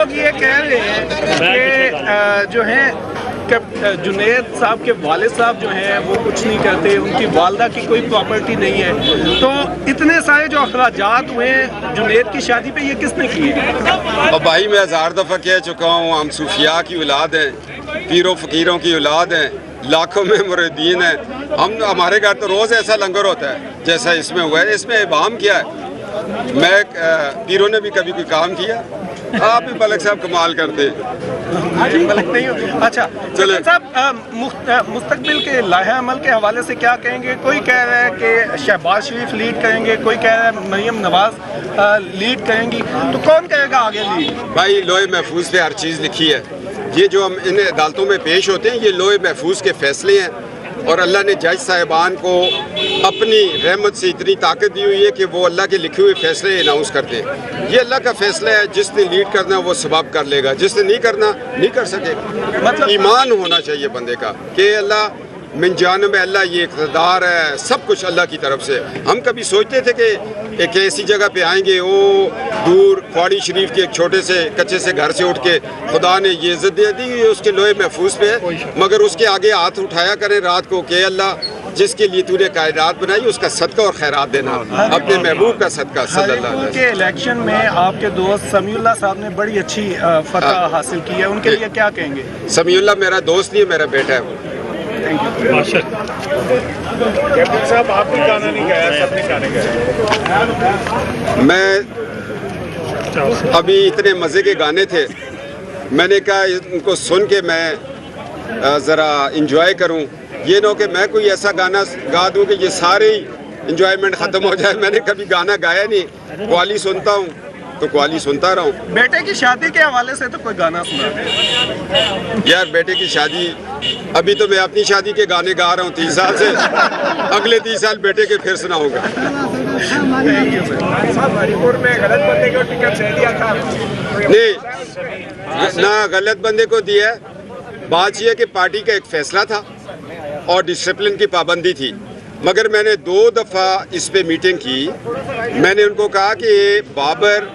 लोग ये कह रहे हैं कि जो है जुनैद साहब के वालिद साहब जो हैं वो कुछ नहीं करते, उनकी वालदा की कोई प्रॉपर्टी नहीं है, तो इतने सारे जो अखराजात हुए हैं जुनैद की शादी पे ये किसने किए? और भाई मैं 1000 दफ़ा कह चुका हूँ, हम सूफिया की औलाद हैं, पीरों फ़कीरों की औलाद हैं, लाखों में मुरीदीन हैं। हमारे घर तो रोज़ ऐसा लंगर होता है जैसा इसमें हुआ है। इसमें इबाम क्या है? मैं पीरों ने भी कभी कोई काम किया? आप भी मलिक साहब कमाल करते हैं। मलिक नहीं हो। अच्छा चलो साहब, मुस्तकबिल के लाहे अमल के हवाले से क्या कहेंगे? कोई कह रहा है कि शहबाज शरीफ लीड करेंगे, कोई कह रहा है मरियम नवाज लीड करेंगी, तो कौन करेगा आगे लीड? भाई लोहे महफूज पे हर चीज़ लिखी है। ये जो हम इन अदालतों में पेश होते हैं ये लोहे महफूज के फैसले हैं, और अल्लाह ने जज साहिबान को अपनी रहमत से इतनी ताकत दी हुई है कि वो अल्लाह के लिखे हुए फैसले अनाउंस करते हैं। ये अल्लाह का फैसला है, जिसने लीड करना वो सबब कर लेगा, जिसने नहीं करना नहीं कर सकेगा। मतलब ईमान होना चाहिए बंदे का कि अल्लाह मिन जानब है, अल्लाह ये इक़्तिदार है, सब कुछ अल्लाह की तरफ से। हम कभी सोचते थे कि एक ऐसी जगह पे आएंगे, वो दूर ख्वाड़ी शरीफ के एक छोटे से कच्चे से घर से उठ के खुदा ने ये इज़्ज़त दे दी, ये उसके लोहे महफूज पे है, मगर उसके आगे हाथ उठाया करें रात को कि अल्लाह जिसके लिए तूने कायनात बनाई उसका सदका और खैरात देना, अपने महबूब का सदका सल्लल्लाहु अलैहि वसल्लम। के इलेक्शन में आपके दोस्त समीउल्लाह साहब ने बड़ी अच्छी फतह हासिल की है, उनके लिए क्या कहेंगे? समीउल्लाह मेरा दोस्त नहीं है, मेरा बेटा है वो। कैप्टन साहब आपने गाना नहीं गाया, सबने गाने गाए। मैं अभी इतने मज़े के गाने थे, मैंने कहा इनको सुन के मैं ज़रा इंजॉय करूं। ये न कि मैं कोई ऐसा गाना गा दूं कि ये सारे ही इंजॉयमेंट ख़त्म हो जाए। मैंने कभी गाना गाया नहीं, कव्वाली सुनता हूँ तो कव्वाली सुनता रहा हूँ। बेटे की शादी के हवाले से तो कोई गाना सुना? यार बेटे की शादी, अभी तो मैं अपनी शादी के गाने गा रहा हूँ 30 साल से, अगले 30 साल बेटे के फिर सुनाऊंगा। मणिपुर में गलत बंदे को टिकट दे दिया था? नहीं ना, गलत बंदे को दिया। बात यह है कि पार्टी का एक फैसला था और डिसिप्लिन की पाबंदी थी, मगर मैंने 2 दफ़ा इस पे मीटिंग की। मैंने उनको कहा कि बाबर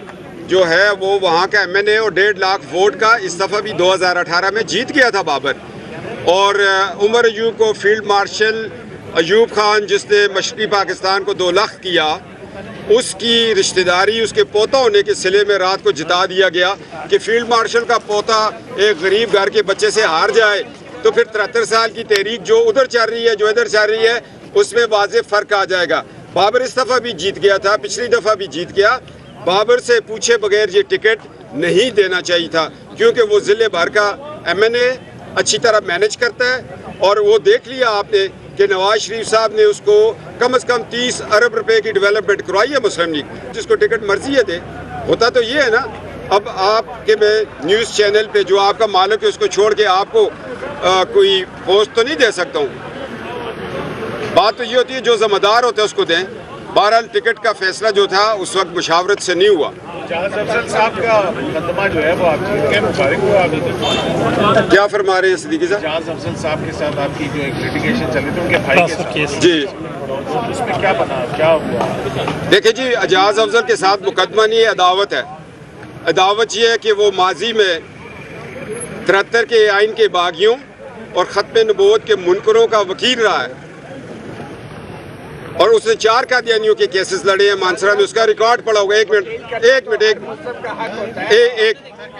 जो है वो वहाँ का MNA और 1.5 लाख वोट का इस दफ़ा भी 2018 में जीत गया था बाबर, और उमर अयूब को फील्ड मार्शल अयूब खान जिसने मशरक़ी पाकिस्तान को 2 लाख किया, उसकी रिश्तेदारी उसके पोता होने के सिले में रात को जिता दिया गया कि फील्ड मार्शल का पोता एक गरीब घर के बच्चे से हार जाए तो फिर 73 साल की तहरीक जो उधर चल रही है जो इधर चल रही है उसमें वाज़ेह फ़र्क आ जाएगा। बाबर इस दफ़ा भी जीत गया था, पिछली दफ़ा भी जीत गया। बाबर से पूछे बगैर ये टिकट नहीं देना चाहिए था, क्योंकि वो ज़िले भर का MNA अच्छी तरह मैनेज करता है, और वो देख लिया आपने कि नवाज शरीफ साहब ने उसको कम से कम 30 अरब रुपए की डेवलपमेंट करवाई है मुस्लिम लीग, जिसको टिकट मर्जी है दे। होता तो ये है ना, अब आपके मैं न्यूज़ चैनल पे जो आपका मालिक है उसको छोड़ के आपको कोई पोस्ट तो नहीं दे सकता हूँ। बात तो ये होती है जो ज़िम्मेदार होता है उसको दें। बहरहाल टिकट का फैसला जो था उस वक्त मुशावरत से नहीं हुआ। साहब का मुकदमा जो है वो आपकी मुबारक हुआ अभी तक? क्या फरमा रहे हैं सिद्दीकी साहब? एजाज अफजल साहब के साथ आपकी जो एक लिटिगेशन चली थी उनके भाई के साथ, जी उसमें क्या बना, क्या हुआ? देखिए जी, एजाज अफजल के साथ मुकदमा नहीं है, अदावत है। अदावत ये है कि वो माजी में 73 के आइन के बागियों और ख़त्म नबूवत के मुनकरों का वकील रहा है, और उसने 4 कादियानियों के केसेस लड़े हैं मानसरा में। उसका रिकॉर्ड पड़ा होगा। एक मिनट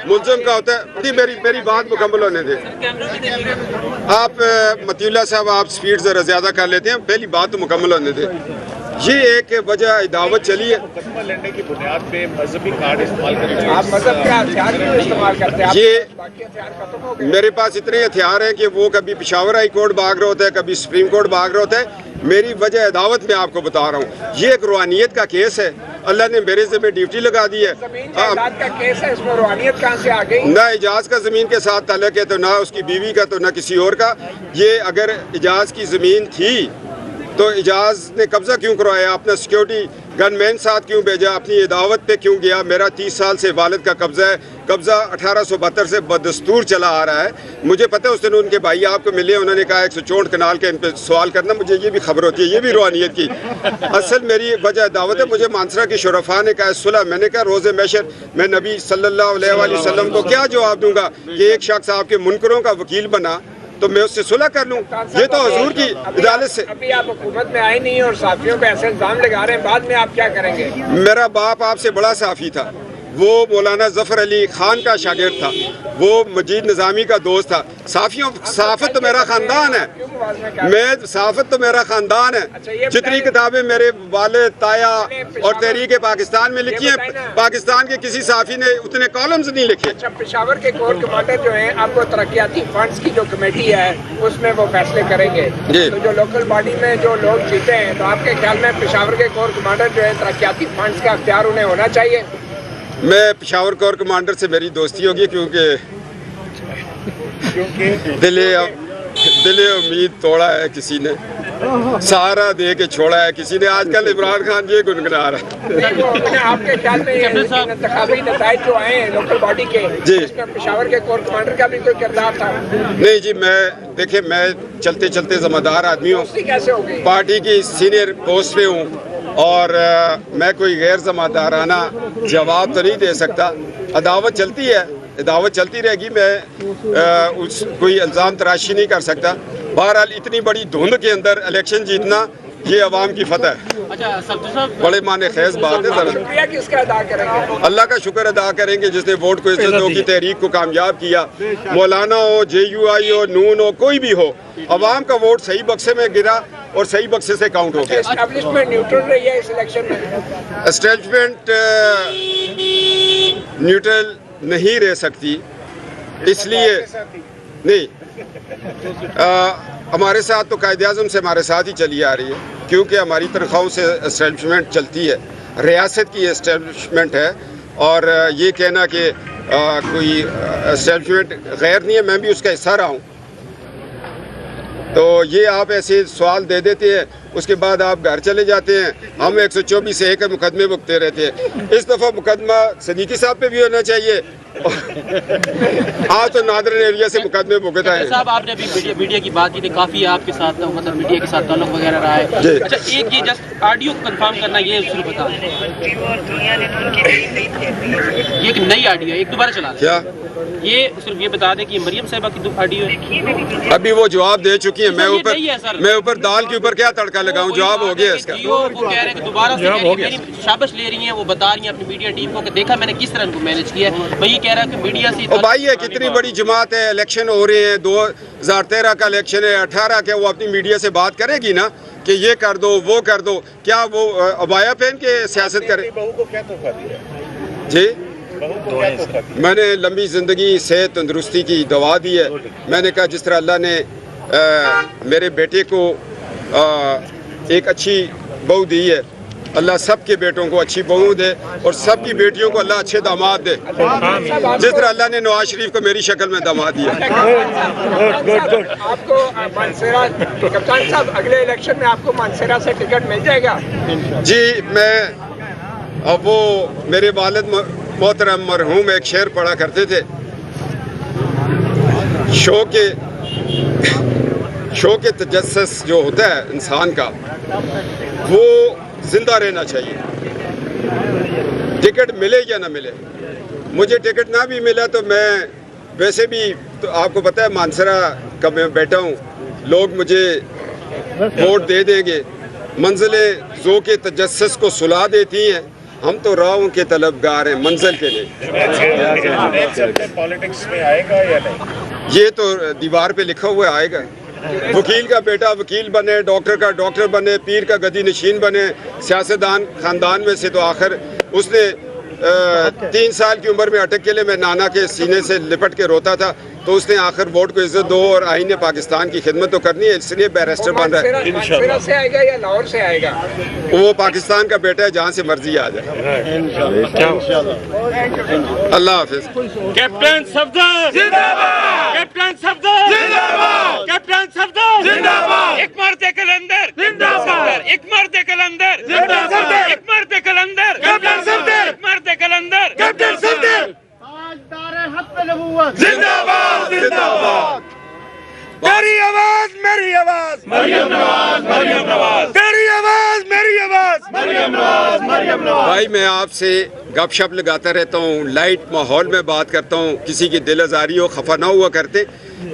मुल्ज़म का होता है। मेरी बात मुकम्मल होने दे। आप मतीउल्लाह साहब, आप स्पीड ज़रा ज़्यादा कर लेते हैं, पहली बात तो मुकम्मल होने दे। ये एक वजह दावत चली है। मुकदमा लड़ने की बुनियाद पे मजहबी कार्ड इस्तेमाल करते हैं, आप मजहब के हथियार क्यों इस्तेमाल करते हैं? ये मेरे पास इतने हथियार हैं कि वो कभी पेशावर हाई कोर्ट भाग रहा होता है, कभी सुप्रीम कोर्ट भाग रहा होता है। मेरी वजह अदावत में आपको बता रहा हूँ, ये एक रूहानियत का केस है। अल्लाह ने मेरे ज़िम्मे ड्यूटी लगा दी है। का केस है, इसमें रूहानियत कहाँ से आ गई? ना इजाज़ का ज़मीन के साथ ताल्लुक है, तो ना उसकी बीवी का, तो ना किसी और का। ये अगर इजाज़ की ज़मीन थी तो इजाज़ ने कब्ज़ा क्यों करवाया? अपना सिक्योरिटी गनमैन साथ क्यों भेजा? अपनी अदावत पे क्यों गया? मेरा 30 साल से वालिद का कब्ज़ा है, कब्जा 1872 से बदस्तूर चला आ रहा है। मुझे पता है उस दिन उनके भाई आपको मिले, उन्होंने कहा 164 कनाल के इन पे सवाल करना, मुझे ये भी खबर होती है, ये भी रूहानियत की असल मेरी वजह दावत है। मुझे मानसरा की शुरफा ने कहा सुलह, मैंने कहा रोज़े महशर मैं नबी सल्लल्लाहु अलैहि वसल्लम को क्या जवाब दूंगा कि एक शख्स आपके मुनकरों का वकील बना तो मैं उससे सुलह कर लूं। ये तो हुजूर की इदालत से। अभी आप हुकूमत में आए नहीं और साफियों पे ऐसे इल्जाम लगा रहे हैं, बाद में आप क्या करेंगे? मेरा बाप आपसे बड़ा साफ़ी था, वो मौलाना जफ़र अली खान का शागिर्द था, वो मजीद निज़ामी का दोस्त था। साफियों सहाफ़त तो मेरा ख़ानदान है, मैं सहाफ़त तो मेरा ख़ानदान है। जितनी किताबें मेरे वाले ताया और तहरीक पाकिस्तान में लिखी हैं, पाकिस्तान के किसी साफ़ी ने उतने कॉलम्स नहीं लिखे। अच्छा, पेशावर के कोर कमांडर जो हैं आपको तरक्याती फंड्स की जो कमेटी है उसमें वो फैसले करेंगे, तो जो लोकल बॉडी में जो लोग जीते हैं, तो आपके ख्याल में पेशावर के कोर कमांडर जो है तरक्याती फंड्स का अख्तियार उन्हें होना चाहिए? मैं पेशावर कोर कमांडर से मेरी दोस्ती होगी क्योंकि दिले उम्मीद तोड़ा है किसी ने, सहारा दे के छोड़ा है किसी ने। आजकल इमरान खान ये गुनगुना रहा है। आपके ख्याल में इंतखाबी नताइज जो आए हैं लोकल बॉडी के, इसमें पेशावर के कोर कमांडर का भी कोई किरदार था? नहीं जी, देखिए मैं चलते चलते ज़िम्मेदार आदमी हूँ, कैसे हो गई? पार्टी की सीनियर पोस्ट पे हूँ और मैं कोई गैर ज़िम्मेदाराना जवाब तो नहीं दे सकता। अदावत चलती है, अदावत चलती रहेगी, मैं कोई इल्ज़ाम तराशी नहीं कर सकता। बहरहाल इतनी बड़ी धुंध के अंदर इलेक्शन जीतना ये अवाम की फतह है। अच्छा सब्ज़ी साहब, बड़े माने खेज बात है। शुक्रिया किसका अदा करेंगे? अल्लाह का शुक्र अदा करेंगे जिसने वोट को इज्जत दो की तहरीक को कामयाब किया। मौलाना हो, JUI हो, नून हो, कोई भी हो, अवाम का वोट सही बक्से में गिरा और सही बक्से से काउंट हो गया। एस्टैब्लिशमेंट न्यूट्रल रही है इस इलेक्शन में? एस्टैब्लिशमेंट न्यूट्रल नहीं रह सकती, इसलिए नहीं हमारे साथ तो कायदे-आज़म से हमारे साथ ही चली आ रही है, क्योंकि हमारी तनख्वाहों से एस्टैब्लिशमेंट चलती है, रियासत की एस्टैब्लिशमेंट है। और ये कहना कि कोई एस्टैब्लिशमेंट गैर नहीं है, मैं भी उसका हिस्सा रहा हूँ। तो ये आप ऐसे सवाल दे देते हैं, उसके बाद आप घर चले जाते हैं। हम 124A के मुकदमे भुगते रहते हैं। इस दफ़ा मुकदमा सदीकी साहब पे भी होना चाहिए। आज तो नादरन एरिया से मुकदमे भुगता है। साहब आपने अभी मीडिया की बात की थी, काफ़ी आपके साथ मतलब मीडिया के साथ ताल्लुक वगैरह रहा है। अच्छा, एक ये जस्ट ऑडियो कंफर्म करना, ये सिर्फ बता, ये एक नई ऑडियो है, एक दोबारा चला क्या ये सिर्फ ये बता दें कि मरियम साहिबा की ऑडियो है? अभी वो जवाब दे चुकी है। सर, मैं ऊपर दाल के ऊपर क्या तड़का लगाऊं, जवाब हो गया इसका। वो कह रहे हैं कि दोबारा से मेरी शाबाश ले रही हैं, वो बता रही हैं अपनी मीडिया टीम को कि देखा मैंने किस तरह उनको मैनेज किया है। मैं ये कह रहा हूं कि मीडिया से और भाई ये कितनी बड़ी जमात है, इलेक्शन हो रहे हैं, 2013 का इलेक्शन है, 18 के, वो अपनी मीडिया से बात करेगी ना कि ये कर दो वो कर दो, क्या वो अबाया पहन के सियासत करे? जी, मैंने लंबी ज़िंदगी सेहत तंदुरुस्ती की दवा दी है। मैंने कहा जिस तरह अल्लाह ने मेरे बेटे को एक अच्छी बहू दी है, अल्लाह सबके बेटों को अच्छी बहू दे और सबकी बेटियों को अल्लाह अच्छे दामाद दे, जिस तरह अल्लाह ने नवाज शरीफ को मेरी शक्ल में दामाद दिया। आपको मानसेरा, कप्तान साहब अगले इलेक्शन में आपको मानसेरा से टिकट मिल जाएगा? जी, मैं अब वो मेरे वालिद मोहतरम मरहूम एक शेर पढ़ा करते थे, शौक के तजस्सुस जो होता है इंसान का, वो जिंदा रहना चाहिए, टिकट मिले या ना मिले। मुझे टिकट ना भी मिला तो मैं वैसे भी, तो आपको पता है मानसरा का मैं बैठा हूँ, लोग मुझे वोट दे देंगे। मंजिलें ज़ो के तजस्सुस को सुला देती हैं, हम तो राहों के तलबगार हैं मंजिल के लिए। पॉलिटिक्स में आएगा या नहीं? ये तो दीवार पे लिखा हुआ आएगा। वकील का बेटा वकील बने, डॉक्टर का डॉक्टर बने, पीर का गदी नशीन बने, सियासतदान खानदान में से तो आखिर उसने 3 साल की उम्र में अटक के लिए मैं नाना के सीने से लिपट के रोता था, तो उसने आखिर वोट को इज्जत दो और आईने पाकिस्तान की खिदमत तो करनी है, इसलिए बैरिस्टर बन रहा है। मानसेरा से आएगा या लाहौर से आएगा? वो पाकिस्तान का बेटा है, जहाँ से मर्जी आ जाए। अल्लाह हाफिज। कैप्टन सफदर जिंदाबाद, कैप्टन सफदर जिंदाबाद, कैप्टन सफदर जिंदाबाद, एक मर्द कलंदर जिंदाबाद, एक मर्द कलंदर जिंदाबाद, एक मर्द कलंदर कैप्टन सफदर, एक मर्द कलंदर कैप्टन सफदर। जिंदाबाद जिंदाबाद। तेरी आवाज मेरी आवाज, मरियम नवाज, मरियम नवाज। तेरी आवाज मेरी आवाज, मरियम नवाज, मरियम नवाज। भाई मैं आपसे गपशप लगाता रहता हूँ, लाइट माहौल में बात करता हूँ, किसी की दिल आज़ारी हो, खफा ना हुआ करते,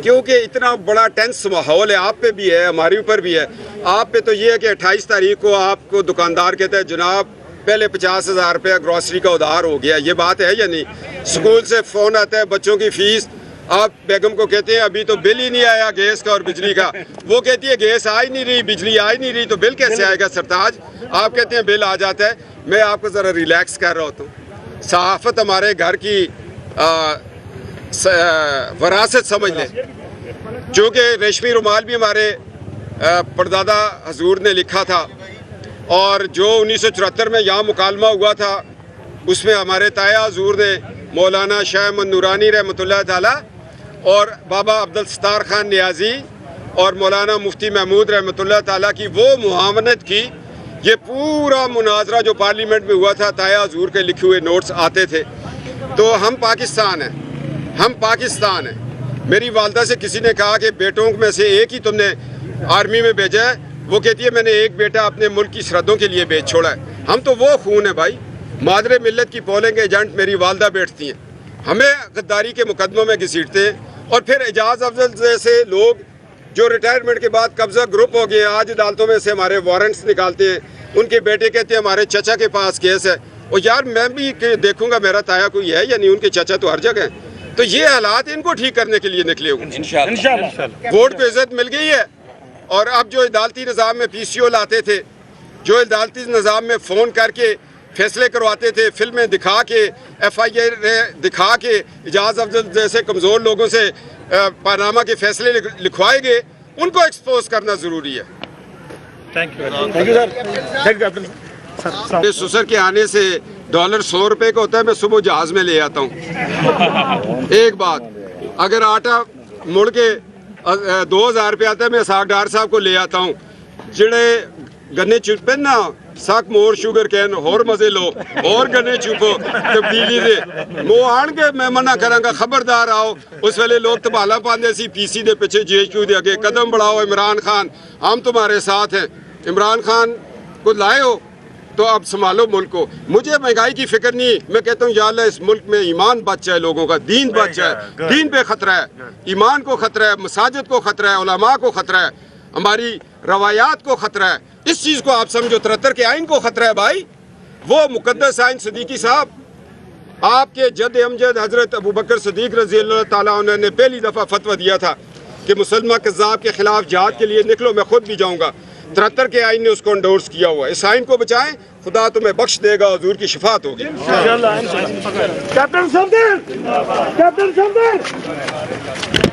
क्योंकि इतना बड़ा टेंस माहौल है। आप पे भी है, हमारे ऊपर भी है। आप पे तो ये है कि 28 तारीख को आपको दुकानदार कहता है जनाब पहले 50,000 रुपया ग्रॉसरी का उधार हो गया। ये बात है या नहीं? स्कूल से फ़ोन आता है बच्चों की फ़ीस, आप बेगम को कहते हैं अभी तो बिल ही नहीं आया गैस का और बिजली का। वो कहती है गैस आ ही नहीं रही, बिजली आ ही नहीं रही, तो बिल कैसे आएगा सरताज? आप कहते हैं बिल आ जाता है। मैं आपको ज़रा रिलैक्स कर रहा होता हूँ। सहाफ़त हमारे घर की वरासत समझ लें, जो कि रेशमी रुमाल भी हमारे परदादा हजूर ने लिखा था, और जो 1974 में यहाँ मुकालमा हुआ था उसमें हमारे ताया हजूर ने मौलाना शाह अहमद नूरानी रहमतुल्लाह ताला और बाबा अब्दुल सत्तार खान नियाजी और मौलाना मुफ्ती महमूद रहमतुल्लाह ताला की वो मुआवनत की। ये पूरा मुनाजरा जो पार्लियामेंट में हुआ था, ताया हजूर के लिखे हुए नोट्स आते थे। तो हम पाकिस्तान हैं, हम पाकिस्तान हैं। मेरी वालदा से किसी ने कहा कि बेटों में से एक ही तुमने आर्मी में भेजा है, वो कहती है मैंने एक बेटा अपने मुल्क की सरहदों के लिए भेज छोड़ा है। हम तो वो खून है भाई, मादरे मिल्लत की पोलिंग एजेंट मेरी वालदा बैठती हैं, हमें गद्दारी के मुकदमों में घसीटते हैं। और फिर एजाज अफजल जैसे लोग जो रिटायरमेंट के बाद कब्जा ग्रुप हो गए, आज अदालतों में से हमारे वारंट्स निकालते हैं। उनके बेटे कहते हैं हमारे चचा के पास केस है। और यार मैं भी देखूंगा मेरा ताया कोई है या नहीं, उनके चचा तो हर जगह हैं। तो ये हालात इनको ठीक करने के लिए निकले हुए। वोट को इज्जत मिल गई है। और अब जो अदालती निज़ाम में PCO लाते थे, जो अदालती निज़ाम में फ़ोन करके फैसले करवाते थे, फिल्में दिखा के, FIR दिखा के एजाज अफजल जैसे कमज़ोर लोगों से पानामा के फैसले लिखवाए गए, उनको एक्सपोज करना ज़रूरी है। Thank you sir. ससुर के आने से डॉलर 100 रुपये का होता है, मैं सुबह जहाज़ में ले आता हूँ। एक बात, अगर आटा मुड़ के 2000 रुपये आता है, मैं सागडार साहब को ले आता हूँ। जिड़े गन्ने चुपे ना सक मोर शुगर कैन होर मजे लो और गन्ने चुपो तब्दीली दे वो आन के मैं मना करांगा, खबरदार आओ। उस वेले लोग तबाला पाते सी PC दे पिछे GHQ दे अगे कदम बढ़ाओ इमरान खान, हम तुम्हारे साथ हैं। इमरान खान को लाए हो तो अब संभालो मुल्क को। मुझे महंगाई की फिक्र नहीं, मैं कहता हूँ या अल्लाह इस मुल्क में ईमान बच जाए, लोगों का दीन बच जाए। दीन पे खतरा है, ईमान को खतरा है, मसाजिद को खतरा है, उलमा को खतरा है, हमारी रवायात को खतरा है। इस चीज़ को आप समझो, 73 के आइन को खतरा है भाई। वो मुकद्दस आइन सदीकी साहब, आपके जद अमजद हजरत अबू बकर सदीक रजी अल्लाह ताला अन्हु ने पहली दफ़ा फतवा दिया था कि मुसलमान कज़्ज़ाब के खिलाफ जिहाद के लिए निकलो, मैं खुद भी जाऊँगा। 73 के आइन ने उसको एंडोर्स किया हुआ। इस आइन को बचाएं, खुदा तुम्हें बख्श देगा, हुजूर की शिफात होगी। Captain Samdar, captain Samaddar.